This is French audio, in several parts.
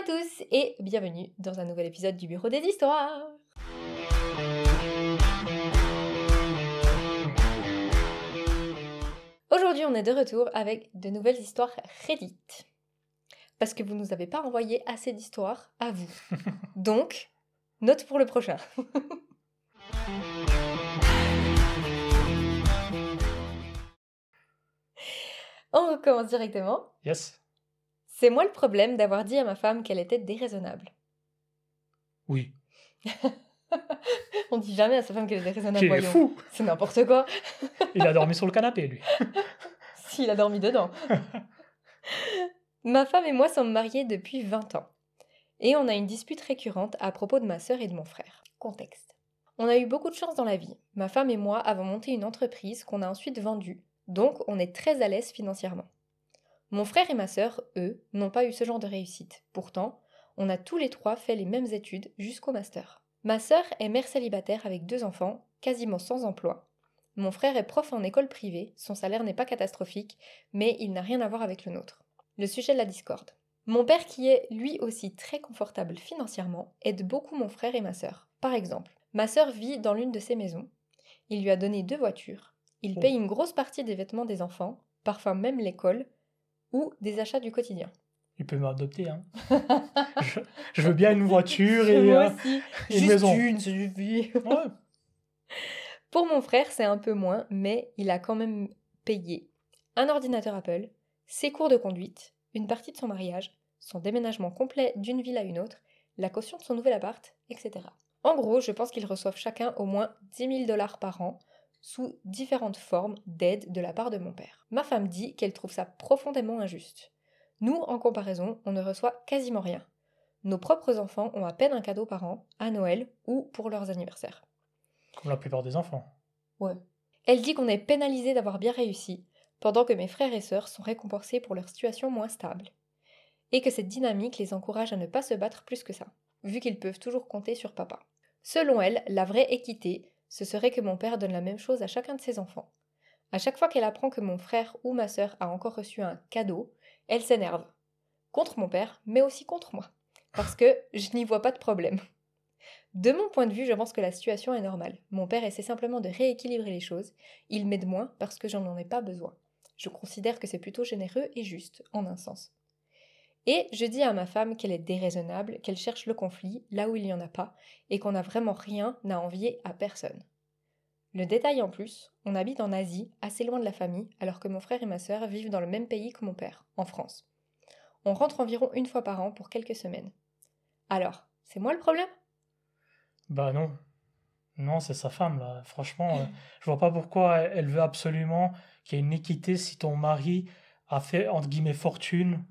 tous et bienvenue dans un nouvel épisode du Bureau des Histoires. Aujourd'hui, on est de retour avec de nouvelles histoires Reddit. Parce que vous nous avez pas envoyé assez d'histoires à vous. Donc, note pour le prochain. On recommence directement. Yes. C'est moi le problème d'avoir dit à ma femme qu'elle était déraisonnable. Oui. On dit jamais à sa femme qu'elle est déraisonnable, Qui est voyons. fou. C'est n'importe quoi. Il a dormi sur le canapé, lui. S'il a dormi dedans. Ma femme et moi sommes mariés depuis 20 ans. Et on a une dispute récurrente à propos de ma sœur et de mon frère. Contexte. On a eu beaucoup de chance dans la vie. Ma femme et moi avons monté une entreprise qu'on a ensuite vendue. Donc on est très à l'aise financièrement. Mon frère et ma sœur, eux, n'ont pas eu ce genre de réussite. Pourtant, on a tous les trois fait les mêmes études jusqu'au master. Ma sœur est mère célibataire avec 2 enfants, quasiment sans emploi. Mon frère est prof en école privée, son salaire n'est pas catastrophique, mais il n'a rien à voir avec le nôtre. Le sujet de la discorde. Mon père, qui est lui aussi très confortable financièrement, aide beaucoup mon frère et ma sœur. Par exemple, ma sœur vit dans l'une de ses maisons. Il lui a donné 2 voitures. Il paye une grosse partie des vêtements des enfants, parfois même l'école, ou des achats du quotidien. Il peut m'adopter, hein. je veux bien une voiture et Moi aussi. une Juste maison. une, suffit. Ouais. Pour mon frère, c'est un peu moins, mais il a quand même payé un ordinateur Apple, ses cours de conduite, une partie de son mariage, son déménagement complet d'une ville à une autre, la caution de son nouvel appart, etc. En gros, je pense qu'ils reçoivent chacun au moins 10 000 $ par an, sous différentes formes d'aide de la part de mon père. Ma femme dit qu'elle trouve ça profondément injuste. Nous, en comparaison, on ne reçoit quasiment rien. Nos propres enfants ont à peine un cadeau par an, à Noël ou pour leurs anniversaires. Comme la plupart des enfants. Ouais. Elle dit qu'on est pénalisé d'avoir bien réussi, pendant que mes frères et sœurs sont récompensés pour leur situation moins stable. Et que cette dynamique les encourage à ne pas se battre plus que ça, vu qu'ils peuvent toujours compter sur papa. Selon elle, la vraie équité, ce serait que mon père donne la même chose à chacun de ses enfants. À chaque fois qu'elle apprend que mon frère ou ma sœur a encore reçu un cadeau, elle s'énerve. Contre mon père, mais aussi contre moi. Parce que je n'y vois pas de problème. De mon point de vue, je pense que la situation est normale. Mon père essaie simplement de rééquilibrer les choses. Il m'aide moins parce que j'en ai pas besoin. Je considère que c'est plutôt généreux et juste, en un sens. Et je dis à ma femme qu'elle est déraisonnable, qu'elle cherche le conflit là où il n'y en a pas, et qu'on n'a vraiment rien à envier à personne. Le détail en plus, on habite en Asie, assez loin de la famille, alors que mon frère et ma sœur vivent dans le même pays que mon père, en France. On rentre environ 1 fois par an pour quelques semaines. Alors, c'est moi le problème ? Bah non. Non, c'est sa femme, là. Franchement, je vois pas pourquoi elle veut absolument qu'il y ait une équité si ton mari a fait, entre guillemets, fortune.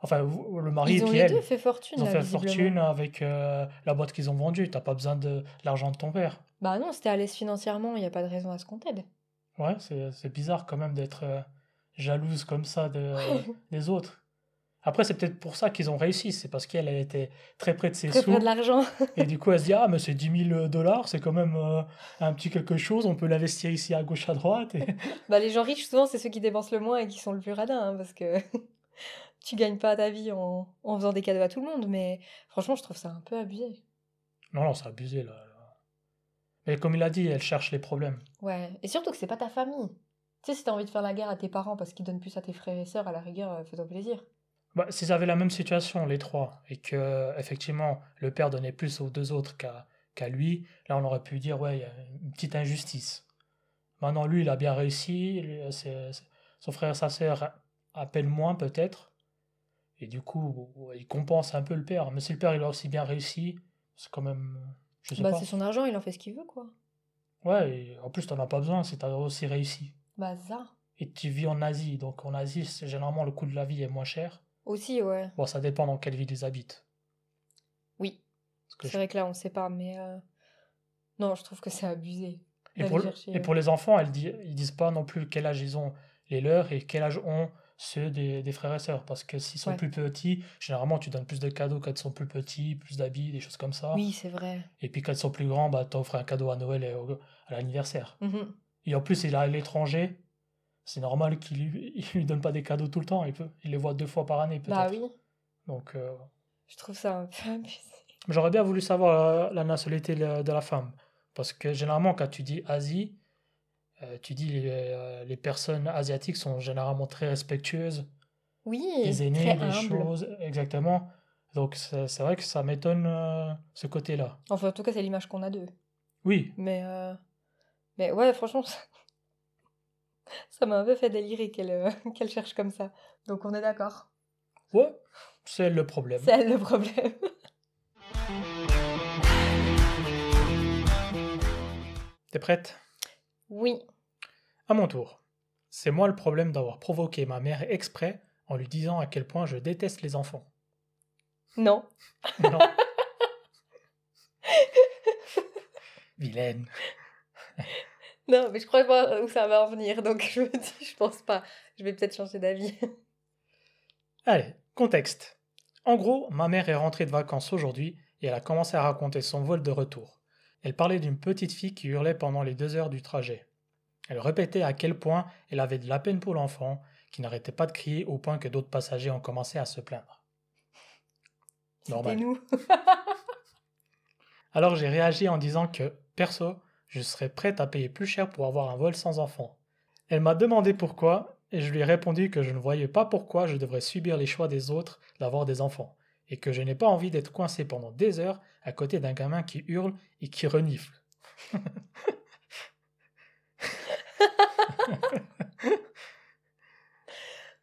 Enfin, le mari Ils et ont puis les elle. deux fait fortune, Ils ont là, fait visiblement. fortune avec la boîte qu'ils ont vendue. T'as pas besoin de l'argent de ton père. Bah non, c'était à l'aise financièrement, il n'y a pas de raison à ce qu'on t'aide. Ouais, c'est bizarre quand même d'être jalouse comme ça des autres. Après, c'est peut-être pour ça qu'ils ont réussi. C'est parce qu'elle elle était très près de ses Très près de sous. l'argent. Et du coup, elle se dit, ah, mais c'est 10 000 $, c'est quand même un petit quelque chose. On peut l'investir ici à gauche, à droite. Et... Bah les gens riches, souvent, c'est ceux qui dépensent le moins et qui sont le plus radins, hein, parce que tu gagnes pas ta vie en faisant des cadeaux à tout le monde, mais franchement, je trouve ça un peu abusé. Non, non, c'est abusé, là. Mais comme il a dit, elle cherche les problèmes. Ouais, et surtout que c'est pas ta famille. Tu sais, si t'as envie de faire la guerre à tes parents parce qu'ils donnent plus à tes frères et sœurs, à la rigueur, fais-toi plaisir. Bah, s'ils avaient la même situation, les trois, et que effectivement le père donnait plus aux 2 autres qu'à lui, là on aurait pu dire, ouais, il y a une petite injustice. Maintenant, lui, il a bien réussi, son frère et sa sœur à peine moins peut-être, et du coup, il compense un peu le père. Mais si le père, il a aussi bien réussi, c'est quand même, je sais Bah pas. c'est son argent, il en fait ce qu'il veut, quoi. Ouais, et en plus, t'en as pas besoin si t'as aussi réussi. Bah ça. Et tu vis en Asie, donc en Asie, généralement, le coût de la vie est moins cher. Aussi, ouais. Bon, ça dépend dans quelle ville ils habitent. Oui, Parce que c'est vrai que là, on sait pas, mais... Non, je trouve que c'est abusé. Et D'aller chercher... pour les enfants, ils disent pas non plus quel âge ils ont les leurs et quel âge ont ceux des frères et sœurs. Parce que s'ils sont Ouais. plus petits, généralement tu donnes plus de cadeaux quand ils sont plus petits, plus d'habits, des choses comme ça. Oui, c'est vrai. Et puis quand ils sont plus grands, bah, t'offres un cadeau à Noël et à l'anniversaire. Mhm. Et en plus, il est à l'étranger, c'est normal il lui donne pas des cadeaux tout le temps. Il les voit 2 fois par année peut-être. Bah oui. Donc Je trouve ça un peu abusé. J'aurais bien voulu savoir la nationalité de la femme. Parce que généralement, quand tu dis Asie, tu dis les personnes asiatiques sont généralement très respectueuses Oui, des aînés, très des humble. choses, exactement. Donc c'est vrai que ça m'étonne ce côté-là. Enfin, en tout cas, c'est l'image qu'on a d'eux. Oui, Mais ouais, franchement, ça m'a un peu fait délirer qu'elle cherche comme ça. Donc on est d'accord. ouais, c'est le problème. C'est elle le problème. T'es prête? Oui. À mon tour. C'est moi le problème d'avoir provoqué ma mère exprès en lui disant à quel point je déteste les enfants. Non. Non, vilaine. Non, mais je crois voir où ça va en venir. Donc je me dis, je pense pas. Je vais peut-être changer d'avis. Allez, contexte. En gros, ma mère est rentrée de vacances aujourd'hui et elle a commencé à raconter son vol de retour. Elle parlait d'une petite fille qui hurlait pendant les 2 heures du trajet. Elle répétait à quel point elle avait de la peine pour l'enfant, qui n'arrêtait pas de crier au point que d'autres passagers ont commencé à se plaindre. C'était Normal. nous. Alors j'ai réagi en disant que, perso, je serais prête à payer plus cher pour avoir un vol sans enfant. Elle m'a demandé pourquoi, et je lui ai répondu que je ne voyais pas pourquoi je devrais subir les choix des autres d'avoir des enfants, et que je n'ai pas envie d'être coincé pendant des heures à côté d'un gamin qui hurle et qui renifle.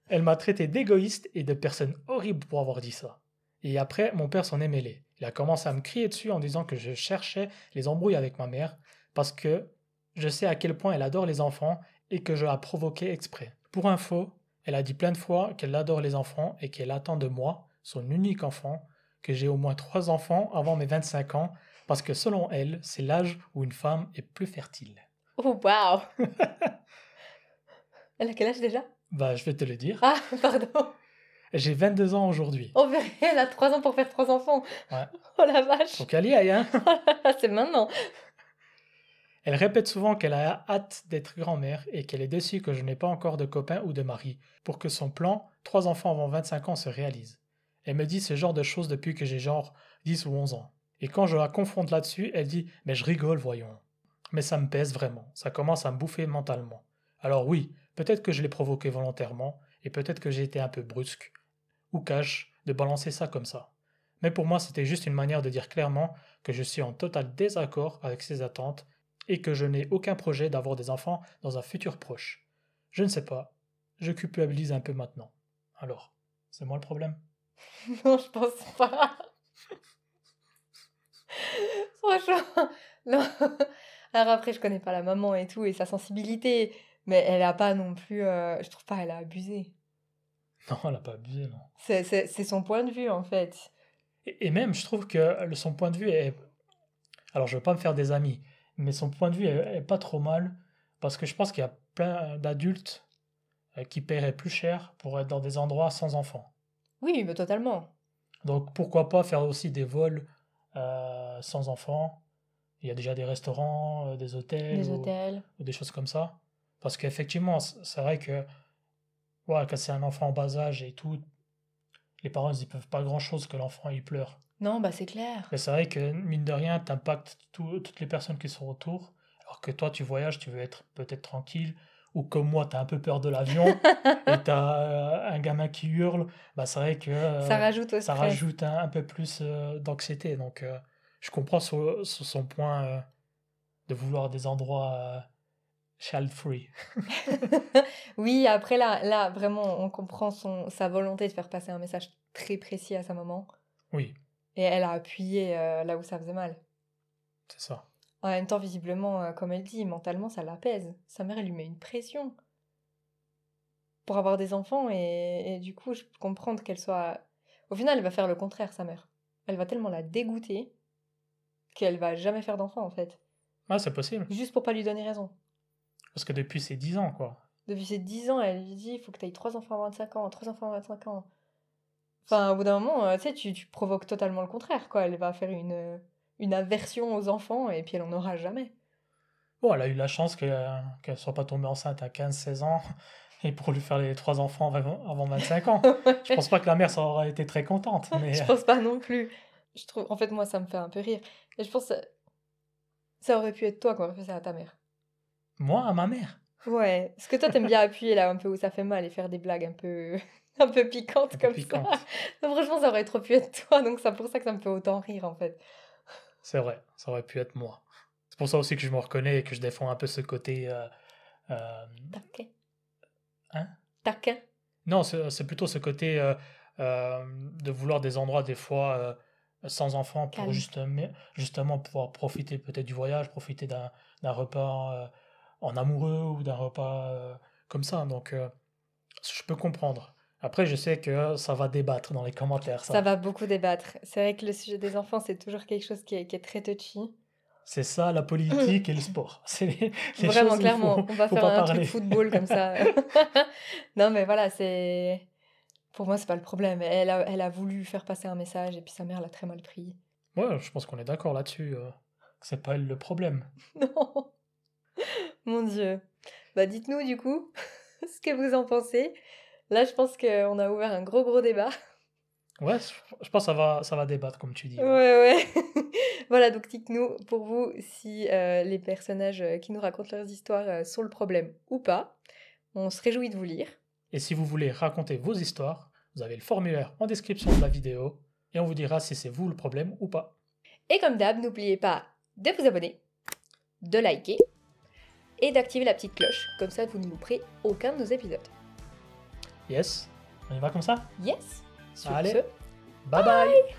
Elle m'a traité d'égoïste et de personne horrible pour avoir dit ça. Et après, mon père s'en est mêlé. Il a commencé à me crier dessus en disant que je cherchais les embrouilles avec ma mère parce que je sais à quel point elle adore les enfants et que je la provoquais exprès. Pour info, elle a dit plein de fois qu'elle adore les enfants et qu'elle attend de moi, son unique enfant, que j'ai au moins 3 enfants avant mes 25 ans parce que selon elle, c'est l'âge où une femme est plus fertile. Oh, waouh. Elle a quel âge déjà? Bah, je vais te le dire. Ah, pardon. J'ai 22 ans aujourd'hui. Oh, purée, elle a 3 ans pour faire 3 enfants. Ouais. Oh la vache. Faut qu'elle y aille, hein. C'est maintenant. Elle répète souvent qu'elle a hâte d'être grand-mère et qu'elle est déçue que je n'ai pas encore de copain ou de mari pour que son plan 3 enfants avant 25 ans se réalise. Elle me dit ce genre de choses depuis que j'ai genre 10 ou 11 ans. Et quand je la confronte là-dessus, elle dit « mais je rigole, voyons ». Mais ça me pèse vraiment, ça commence à me bouffer mentalement. Alors oui, peut-être que je l'ai provoqué volontairement et peut-être que j'ai été un peu brusque ou cash de balancer ça comme ça. Mais pour moi, c'était juste une manière de dire clairement que je suis en total désaccord avec ses attentes et que je n'ai aucun projet d'avoir des enfants dans un futur proche. Je ne sais pas, je culpabilise un peu maintenant. Alors, c'est moi le problème? Non, je pense pas. Franchement, non. Alors après, je connais pas la maman et tout et sa sensibilité, mais elle a pas non plus. Je trouve pas, elle a abusé. Non, elle n'a pas abusé, non. C'est son point de vue en fait. Et même, je trouve que son point de vue est... Alors, je ne veux pas me faire des amis, mais son point de vue est pas trop mal, parce que je pense qu'il y a plein d'adultes qui paieraient plus cher pour être dans des endroits sans enfants. Oui, mais totalement. Donc, pourquoi pas faire aussi des vols sans enfants? Il y a déjà des restaurants, des hôtels Les hôtels. ou des choses comme ça. Parce qu'effectivement, c'est vrai que ouais, quand c'est un enfant en bas âge et tout, les parents ils peuvent pas grand-chose que l'enfant il pleure. Non, bah c'est clair. Mais c'est vrai que mine de rien, t'impactes toutes les personnes qui sont autour. Alors que toi, tu voyages, tu veux être peut-être tranquille. Ou comme moi, t'as un peu peur de l'avion et t'as un gamin qui hurle. Bah, c'est vrai que Ça rajoute au ça stress. rajoute un peu plus d'anxiété. Donc, je comprends sur son point de vouloir des endroits child-free. Oui, après là, vraiment, on comprend sa volonté de faire passer un message très précis à sa maman. Oui, Et elle a appuyé là où ça faisait mal. c'est ça. En même temps, visiblement, comme elle dit, mentalement, ça l'apaise. Sa mère, elle lui met une pression pour avoir des enfants et du coup, je peux comprendre qu'elle soit... Au final, elle va faire le contraire, sa mère. Elle va tellement la dégoûter qu'elle va jamais faire d'enfant, en fait. Ah, c'est possible. Juste pour pas lui donner raison. Parce que depuis ses 10 ans, quoi. Depuis ses 10 ans, elle lui dit, il faut que tu aies 3 enfants à 25 ans, 3 enfants à 25 ans. Enfin, au bout d'un moment, tu sais, tu provoques totalement le contraire, quoi. Elle va faire une aversion aux enfants et puis elle en aura jamais. Bon, elle a eu la chance qu'elle soit pas tombée enceinte à 15-16 ans Et pour lui faire les 3 enfants avant 25 ans. Je pense pas que la mère ça aurait été très contente. Mais Je pense pas non plus. Je trouve, en fait, moi, ça me fait un peu rire. Et je pense que ça aurait pu être toi qui aurait fait ça à ta mère. moi, à ma mère. Ouais, parce que toi, t'aimes bien appuyer là un peu où ça fait mal et faire des blagues un peu, un peu piquantes Un peu comme piquante. ça. Donc, franchement, ça aurait trop pu être toi, donc c'est pour ça que ça me fait autant rire en fait. C'est vrai, ça aurait pu être moi. C'est pour ça aussi que je me reconnais et que je défends un peu ce côté. Taquin. Hein? Taquin. Non, c'est plutôt ce côté de vouloir des endroits des fois sans enfants pour Calme. justement pouvoir profiter peut-être du voyage, profiter d'un repas en amoureux ou d'un repas comme ça. Donc je peux comprendre. Après, je sais que ça va débattre dans les commentaires, Ça ça. va beaucoup débattre. C'est vrai que le sujet des enfants, c'est toujours quelque chose qui est très touchy. C'est ça, la politique et le sport. C'est les Vraiment, choses où il clairement, on va faut faire pas un truc parler. football comme ça. Non, mais voilà, c'est. Pour moi, c'est pas le problème. Elle a voulu faire passer un message et puis sa mère l'a très mal pris. Ouais, je pense qu'on est d'accord là-dessus. Que c'est pas elle le problème. Non, mon Dieu. Bah, dites-nous du coup ce que vous en pensez. Là, je pense qu'on a ouvert un gros débat. Ouais, je pense que ça va débattre, comme tu dis. Ouais, Ouais. ouais. Voilà, donc dites-nous pour vous si les personnages qui nous racontent leurs histoires sont le problème ou pas. On se réjouit de vous lire. Et si vous voulez raconter vos histoires, vous avez le formulaire en description de la vidéo et on vous dira si c'est vous le problème ou pas. Et comme d'hab, n'oubliez pas de vous abonner, de liker et d'activer la petite cloche. Comme ça, vous ne louperez aucun de nos épisodes. Yes, on y va comme ça? Yes. Sur Allez. ce, Bye bye.